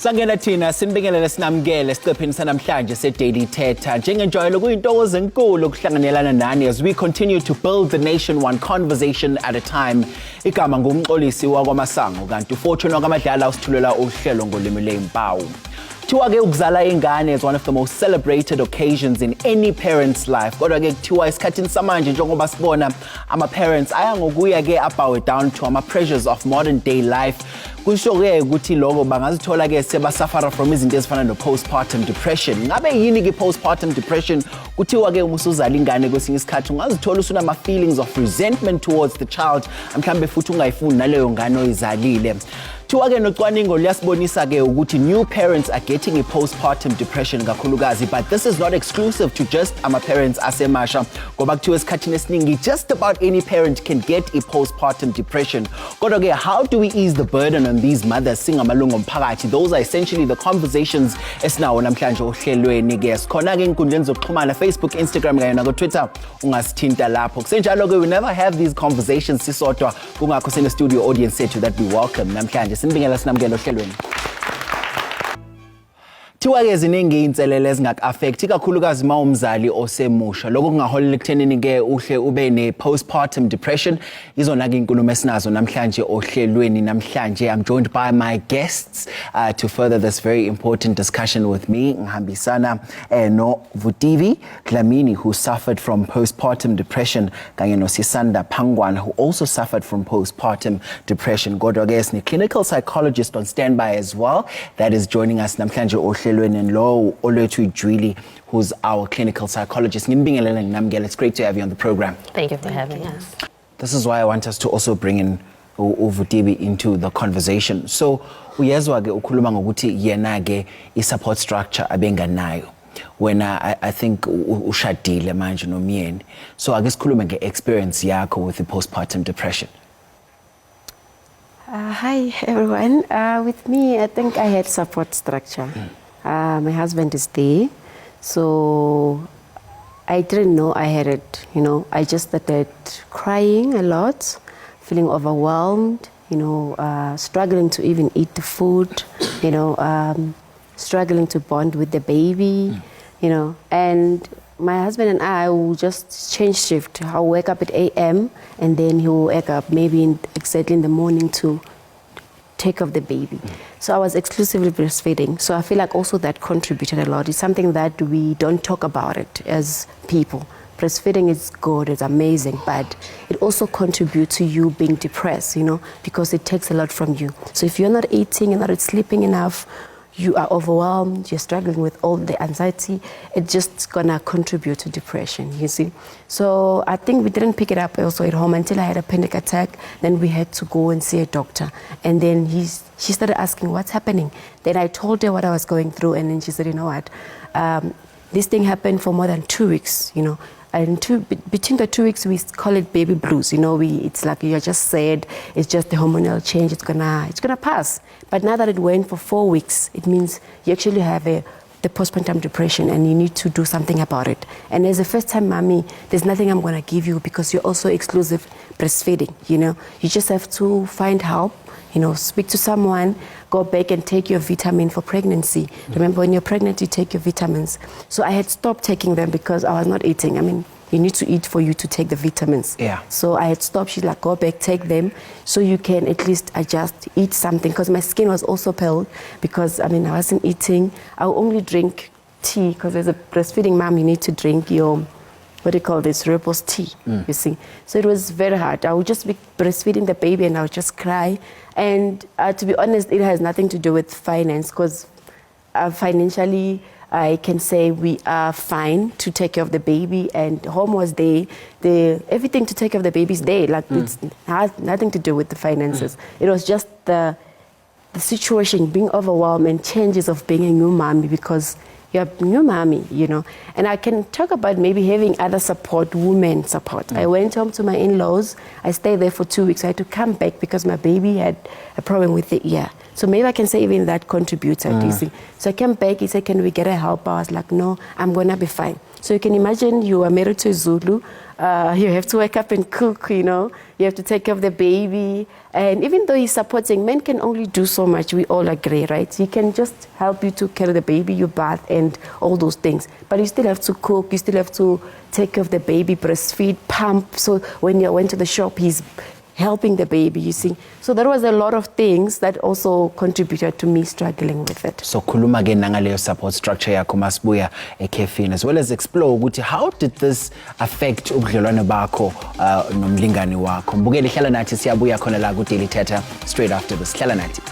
Sangena thina sinibingelele sinamukele siqepheni sanamhlanje seDaily Thetha. Njengenjalo kuyintokozo enkulu ukuhlanganelana nani as we continue to build the nation one conversation at a time. Igama ngumxolisi wakwaMasango kanti uFortune wakaMadlala usithulela uhlelo ngolimi lempawu. Kuthiwa-ke ukuzala ingane is one of the most celebrated occasions in any parent's life. Kodwa-ke kuthiwa esikhathini samanje njengoba sibona ama-parents aya ngokuya-ke abhawe down to ama-pressures of modern day life. Kusho-ke ukuthi lokho bangazithola-ke sebasuffer from izinto ezifana no-postpartum depression. Ngabe yini-ke postpartum depression? Kuthiwa-ke uma usuzala ingane kwesinye isikhathi ungazithola usunama-feelings of resentment towards the child, mhlambe futhi ungayifuni naleyo ngane oyizalile. Kuthiwa-ke nocwaningo liyasibonisa-ke ukuthi new parents are getting a postpartum depression kakhulukazi, but this is not exclusive to just ama-parents asemasha ngoba kuthiwa esikhathini esiningi just about any parent can get a postpartum depression. Kodwa-ke how do we ease the burden on these mothers singamalungu omphakathi? Those are essentially the conversations esinawo namhlanje ohlelweni-ke. Sikhona-ke ey'nkundleni zokuxhumana Facebook, Instagram kanye nako-Twitter, ungasithinta lapho. Kusenjalo-ke we never have these conversations sisodwa, kungakho sine-studio audience sethu that we welcome namhlanje. Sinibingelela sinamukele ohlelweni. Kuthiwa-ke ziningi iy'nselelo ezingak-affect ikakhulukazi uma umzali osemusha. Lokho kungaholela ekuthenini-ke uhle ube ne-postpartum depression. Izona-ke iy'nkulumo esinazo namhlanje ohlelweni namhlanje. I'm joined by my guests to further this very important discussion with me. Ngihambisana no Vutivi, Dlamini, who suffered from postpartum depression, kanye no Sisanda Pangwana, who also suffered from postpartum depression. Kodwa-ke sine clinical psychologist on standby as well that is joining us namhlanje ohlelweni. And lo Olwethu Julie, who's our clinical psychologist. It's great to have you on the program. Thank you for having us. This is why I want us to also bring in Vutivi into the conversation. So uyezwa-ke ukhuluma ngokuthi yena-ke i-support structure abenganayo when I think ushadile manje nomyeni. So ake sikhulume nge-experience yakho with the postpartum depression. Hi everyone. With me, I think I had support structure. My husband is there, so I didn't know I had it. I just started crying a lot, feeling overwhelmed. Struggling to even eat the food. Struggling to bond with the baby. And my husband and I will just change shift. I'll wake up at 8 a.m. and then he will wake up maybe exactly in the morning to take of the baby. So I was exclusively breastfeeding. So I feel like also that contributed a lot. It's something that we don't talk about it as people. Breastfeeding is good, it's amazing, but it also contributes to you being depressed, because it takes a lot from you. So if you're not eating, you're not sleeping enough, you are overwhelmed, you're struggling with all the anxiety, it's just gonna contribute to depression, you see. So I think we didn't pick it up also at home until I had a panic attack. Then we had to go and see a doctor. And then she started asking, what's happening? Then I told her what I was going through, and then she said, you know what, this thing happened for more than 2 weeks, And between the 2 weeks, we call it baby blues. It's like you're just sad. It's just the hormonal change. It's gonna pass. But now that it went for 4 weeks, it means you actually have the postpartum depression, and you need to do something about it. And as a first-time mommy, there's nothing I'm gonna give you because you're also exclusive breastfeeding. You just have to find help. Speak to someone, go back and take your vitamin for pregnancy. Remember, when you're pregnant, you take your vitamins. So I had stopped taking them because I was not eating. You need to eat for you to take the vitamins. Yeah. So I had stopped. She's like, go back, take them, so you can at least adjust, eat something. Because my skin was also pale because, I wasn't eating. I would only drink tea because as a breastfeeding mom, you need to drink your, rooibos tea, you see. So it was very hard. I would just be breastfeeding the baby and I would just cry. And to be honest, it has nothing to do with finance because financially, I can say we are fine to take care of the baby, and home was there. Everything to take care of the baby is there. It's has nothing to do with the finances. It was just the situation, being overwhelmed and changes of being a new mommy because you're a new mommy, And I can talk about maybe having other support, women support. I went home to my in-laws. I stayed there for 2 weeks. I had to come back because my baby had a problem with the ear. So maybe I can say even that contributed, you see. So I came back, he said, can we get a help? I was like, no, I'm going to be fine. So you can imagine you are married to a Zulu. You have to wake up and cook, you know. You have to take care of the baby. And even though he's supporting, men can only do so much. We all agree, right? He can just help you to carry the baby, you bath, and all those things. But you still have to cook. You still have to take care of the baby, breastfeed, pump. So when you went to the shop, he's helping the baby, you see. So there was a lot of things that also contributed to me struggling with it. So khuluma ke nangaleyo support structure yakho masibuya ekhefini, as well as explore ukuthi how did this affect ubudlelwane bakho nomlingani wakho. Mbukeli hlala nathi, siyabuya khona la ku Daily Thetha straight after this. Hlala nathi.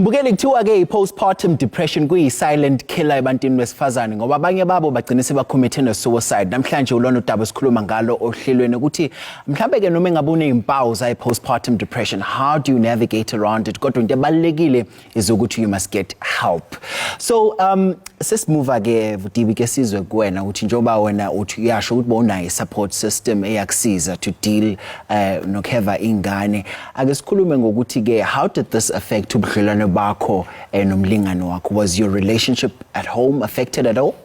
Mbukeli kuthiwa ke postpartum depression kuyi-silent killer ebantwini besifazane ngoba abanye babo bagcina sebakhomithe ne-suicide. Namhlanje ulona udaba esikhuluma ngalo ohlelweni ukuthi mhlambe ke noma engabe unezimpawu zayi-postpartum depression, how do you navigate around it? Kodwa into ebalulekile is ukuthi you must get help. So sesimove ke Vutivi ke Sizwe kuwena ukuthi njengoba wena uthi uyasho ukuthi unayo support system eyakusiza to deal nokuheva ingane. Ake sikhulume ngokuthi ke how did this affect ubudlelwane bakho nomlingani wakho? Was your relationship at home affected at all?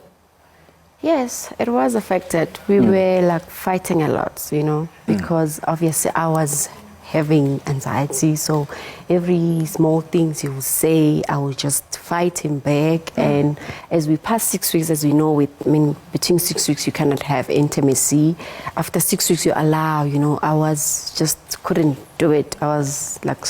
Yes, it was affected. We were like fighting a lot, you know, because obviously I was having anxiety. So every small things he would say, I would just fight him back. And as we passed 6 weeks, as we know, between 6 weeks you cannot have intimacy. After 6 weeks you allow, you know, I was just couldn't do it. I was like,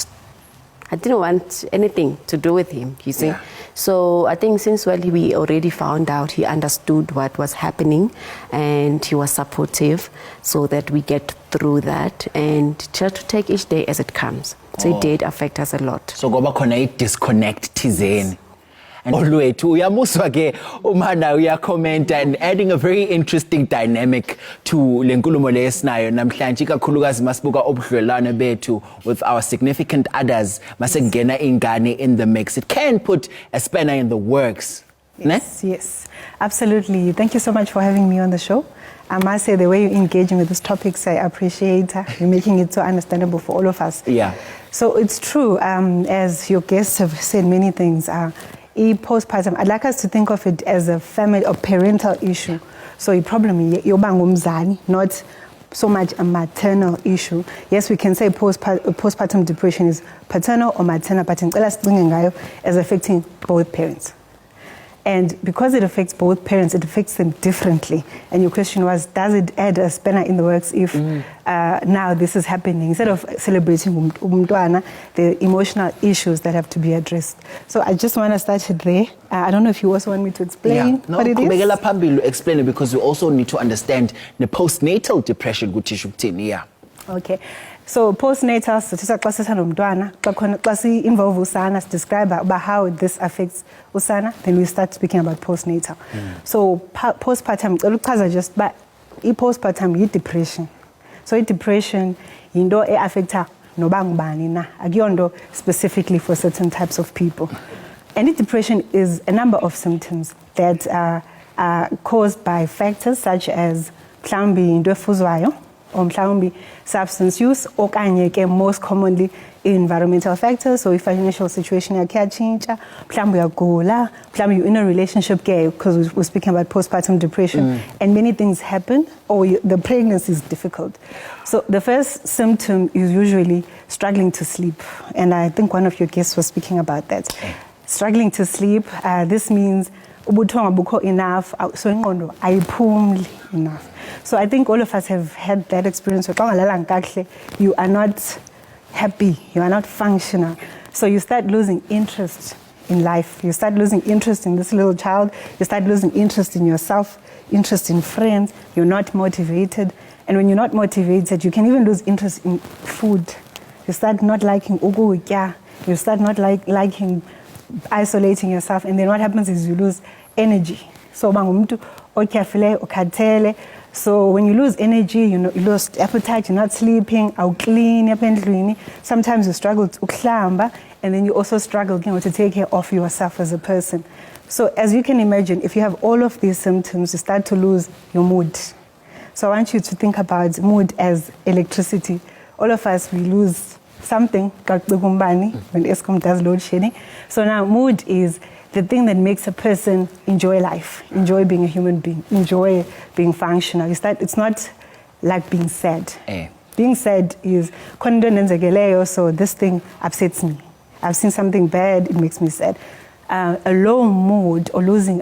I didn't want anything to do with him, you see. Yeah. So I think since we already found out, he understood what was happening and he was supportive so that we get through that and try to take each day as it comes. So it did affect us a lot. So goba khona i-disconnect thizeni. And olwethu uyamuswa ke umana uyakhomenta and adding a very interesting dynamic to lenkulumo lesinayo namhlanje ikakhulukazi masibuka obudlelwane bethu with our significant others masengena ingane in the mix. It can put a spanner in the works. Yes, yes, absolutely. Thank you so much for having me on the show. I must say the way you're engaging with these topics, I appreciate. You're making it so understandable for all of us. Yeah. So it's true, as your guests have said many things, postpartum, I'd like us to think of it as a family or parental issue. So a problem not so much a maternal issue. Yes, we can say postpartum depression is paternal or maternal, but in as affecting both parents. And because it affects both parents, it affects them differently. And your question was, does it add a spanner in the works if now this is happening? Instead of celebrating the emotional issues that have to be addressed. So I just want to start it there. I don't know if you also want me to explain what it is. Explain it because we also need to understand the postnatal depression. Yeah. Okay. So postnatal, involve usana, describe about how this affects usana, then we start speaking about postnatal. So postpartum, just but postpartum depression. So depression, affects no specifically for certain types of people. And depression is a number of symptoms that are caused by factors such as or substance use, or most commonly environmental factors. So if financial situation is change, you're in a relationship because we're speaking about postpartum depression, and many things happen, or the pregnancy is difficult. So the first symptom is usually struggling to sleep, and I think one of your guests was speaking about that. Struggling to sleep, this means enough, so enough. So I think all of us have had that experience. You are not happy, you are not functional. So you start losing interest in life. You start losing interest in this little child. You start losing interest in yourself, interest in friends. You're not motivated. And when you're not motivated, you can even lose interest in food. You start not liking ukudya. You start not liking isolating yourself. And then what happens is you lose energy. So so when you lose energy, you lose appetite, you're not sleeping, clean, sometimes you struggle to uklamba, and then you also struggle to take care of yourself as a person. So as you can imagine, if you have all of these symptoms, you start to lose your mood. So I want you to think about mood as electricity. all of us, we lose something when Eskom does load shedding. So now mood is the thing that makes a person enjoy life, enjoy being a human being, enjoy being functional. It's not like being sad. Being sad is, so this thing upsets me. I've seen something bad, it makes me sad. A low mood or losing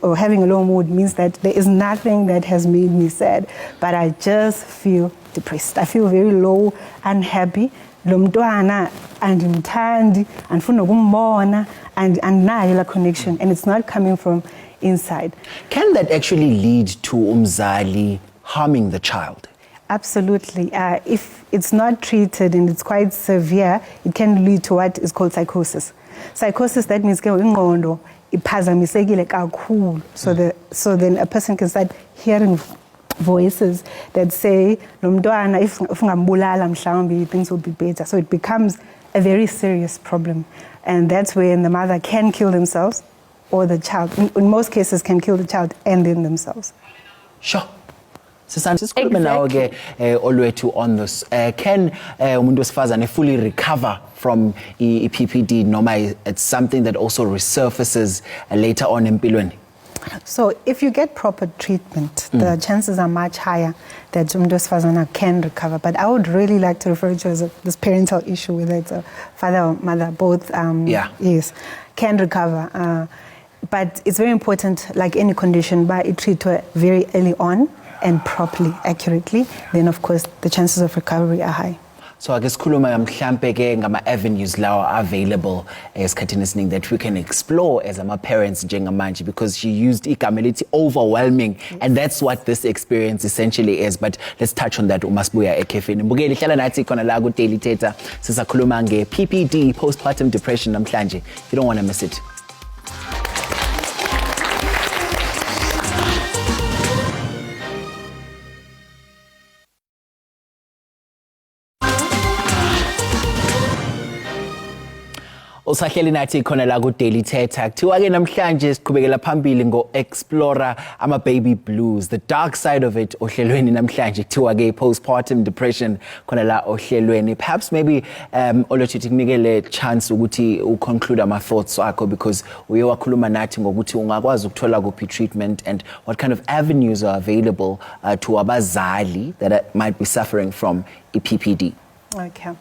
or having a low mood means that there is nothing that has made me sad, but I just feel depressed. I feel very low, unhappy. Lomntwana andimthandi andifuna ukumbona andinayo la connection, and it's not coming from inside. Can that actually lead to umzali harming the child? Absolutely. If it's not treated and it's quite severe, it can lead to what is called psychosis. Psychosis, that means ingqondo iphazamisekile kakhulu. So then a person can start hearing voices that say, lo mntwana if ungambulala mhlawumbe things will be better. So it becomes a very serious problem. And that's when the mother can kill themselves, or the child, in most cases, can kill the child and then themselves. Sure. Sikhulume nawe ke olwethu on this. Can umuntu wesifazane fully recover from PPD noma it's something that also resurfaces later on empilweni? So if you get proper treatment, the chances are much higher that umuntu wesifazane can recover. But I would really like to refer to as this parental issue, whether it's a father or mother, both yes, can recover. But it's very important, like any condition, by it treated very early on and properly, accurately, then of course the chances of recovery are high. So I guess khuluma mhlambe ke ngama avenues lawa available esikhathini esiningi that we can explore as ama parents njengamanje, because she used igama elithi overwhelming, and that's what this experience essentially is. But let's touch on that uMasibuya ekhefini. Mbukeli hlala nathi khona la ku Daily Thetha sisakhuluma nge PPD, postpartum depression namhlanje. You don't want to miss it. Usahleli nathi khona la ku Daily Thetha. Kuthiwa ke namhlanje siqhubekela phambili ngo explore ama baby blues, the dark side of it ohlelweni namhlanje. Kuthiwa ke postpartum depression khona la ohlelweni. Perhaps maybe olwethu tikunikele chance ukuthi conclude ama thoughts akho, because uye wakhuluma nathi ngokuthi ungakwazi ukuthola kuphi treatment and what kind of avenues are available to abazali that might be suffering from PPD. Okay.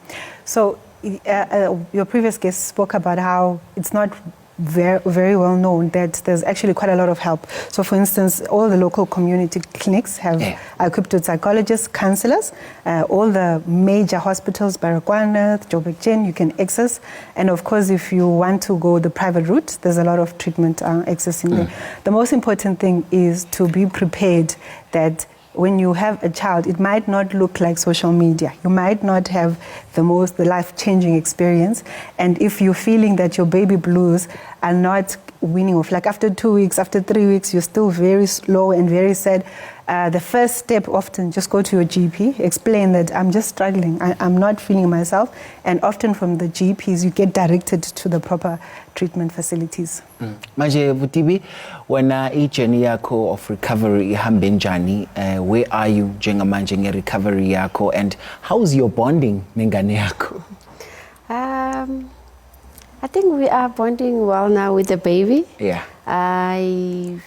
So your previous guest spoke about how it's not very well known that there's actually quite a lot of help. So for instance, all the local community clinics have equipped with psychologists, counselors, all the major hospitals, Baragwana, Joburg Gen, you can access. And of course, if you want to go the private route, there's a lot of treatment accessing there. The most important thing is to be prepared that when you have a child, it might not look like social media. You might not have the life-changing experience. And if you're feeling that your baby blues are not weaning off, like after 2 weeks, after 3 weeks, you're still very slow and very sad, the first step often just go to your GP, explain that I'm just struggling, I'm not feeling myself, and often from the GPs you get directed to the proper treatment facilities. Manje Vutivi, wena journey yakho of recovery ihambe njani, where are you njengamanje nge-recovery yakho, and how's your bonding nengane yakho? I think we are bonding well now with the baby. Yeah.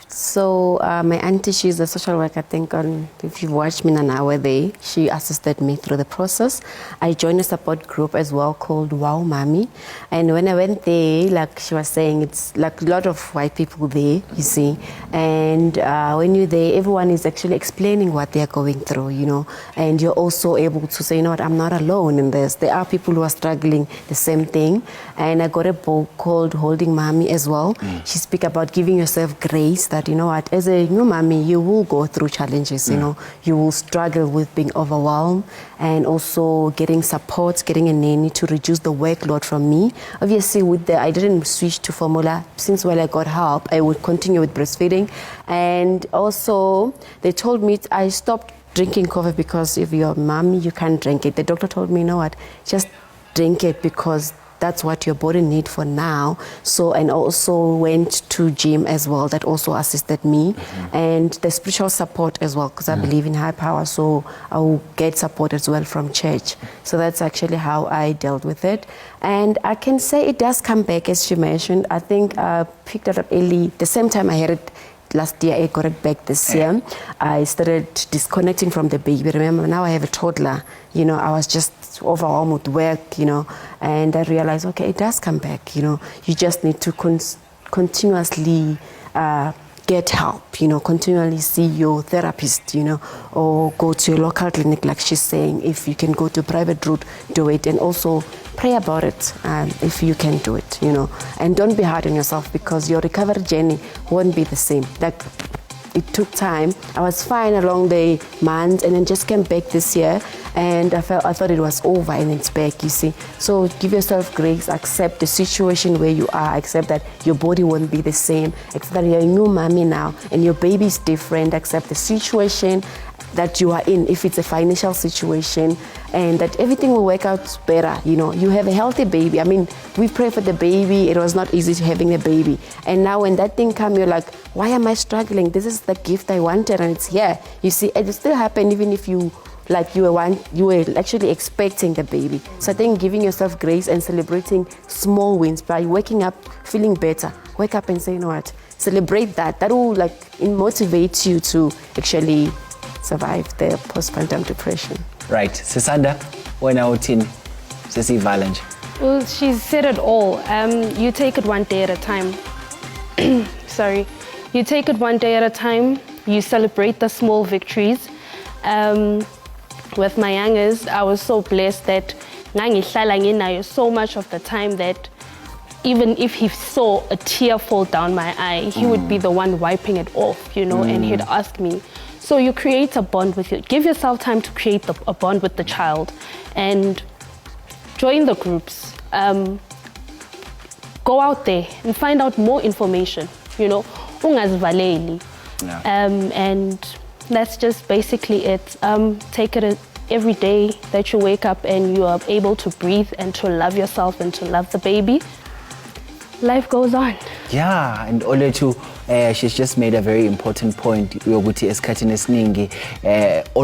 So my auntie, she's a social worker, I think, if you've watched me now there, she assisted me through the process. I joined a support group as well called Wow Mommy. And when I went there, like she was saying, it's like a lot of white people there, you see. And when you're there, everyone is actually explaining what they're going through, you know. And you're also able to say, you know what, I'm not alone in this. There are people who are struggling the same thing. And I got a book called Holding Mommy as well. She speaks about giving yourself grace, that you know what, as a new mommy you will go through challenges, you know, you will struggle with being overwhelmed, and also getting support, getting a nanny to reduce the workload from me. Obviously I didn't switch to formula. Since when I got help, I would continue with breastfeeding. And also they told me I stopped drinking coffee because if you're a mommy you can't drink it. The doctor told me, you know what, just drink it because that's what your body need for now. So, and also went to gym as well. That also assisted me. And the spiritual support as well, because I believe in high power. So I will get support as well from church. So that's actually how I dealt with it. And I can say it does come back, as she mentioned. I think I picked it up early, the same time I had it last year, I got it back this year. I started disconnecting from the baby. Remember, now I have a toddler. You know, I was just overwhelmed with work, you know, and I realized, okay, it does come back, you know. You just need to continuously get help, you know, continually see your therapist, you know, or go to your local clinic, like she's saying. If you can go to a private route, do it. And also pray about it if you can do it, you know. And don't be hard on yourself, because your recovery journey won't be the same. Like, it took time. I was fine along the months, and then just came back this year, and I thought it was over, and it's back, you see. So give yourself grace, accept the situation where you are, accept that your body won't be the same, accept that you're a new mommy now, and your baby is different, accept the situation that you are in, if it's a financial situation, and that everything will work out better. You know, you have a healthy baby. I mean, we pray for the baby. It was not easy having a baby. And now when that thing comes, you're like, why am I struggling? This is the gift I wanted, and it's here. You see, it still happened even if you were actually expecting the baby. So I think giving yourself grace and celebrating small wins by waking up feeling better. Wake up and say, you know what, celebrate that. That will motivate you to actually survive the postpartum depression. Right. Sisanda, wena uthini? Sesivala nje. Well, she's said it all. You take it one day at a time. Sorry. You take it one day at a time. You celebrate the small victories. With my youngest, I was so blessed that so much of the time that even if he saw a tear fall down my eye, he would be the one wiping it off, you know, and he'd ask me. So you create a bond with you. Give yourself time to create a bond with the child, and join the groups. Go out there and find out more information, you know. Ungazivaleli. And that's just basically it. Take it every day that you wake up and you are able to breathe and to love yourself and to love the baby. Life goes on. Yeah, and Oletu, she's just made a very important point. All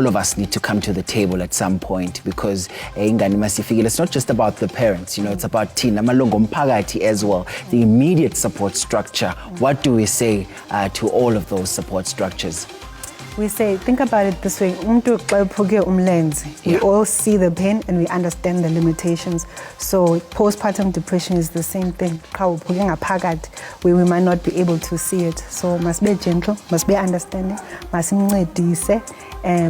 of us need to come to the table at some point, because it's not just about the parents, you know, it's about teen as well, the immediate support structure. What do we say to all of those support structures? We say, think about it this way. We all see the pain and we understand the limitations. So postpartum depression is the same thing. We might not be able to see it. So must be gentle, must be understanding, must be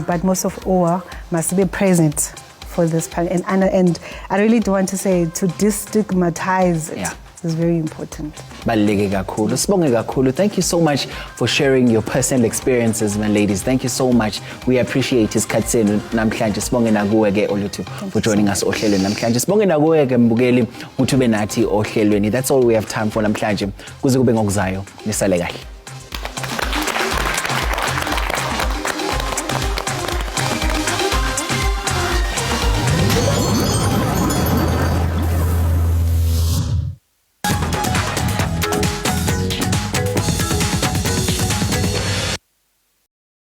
but most of all, must be present for this part. And I really do want to say, to destigmatize it. Is very important. Thank you so much for sharing your personal experiences, my ladies. Thank you so much. We appreciate his katsenu namhlanje. Sibonge nakuwe Olutu for joining us ohlelweni namhlanje. Sibonge nakuwe mbukeli ukuthi ube nathi ohlelweni. That's all we have time for namhlanje. Kuze kube ngokuzayo. Nisale kahle.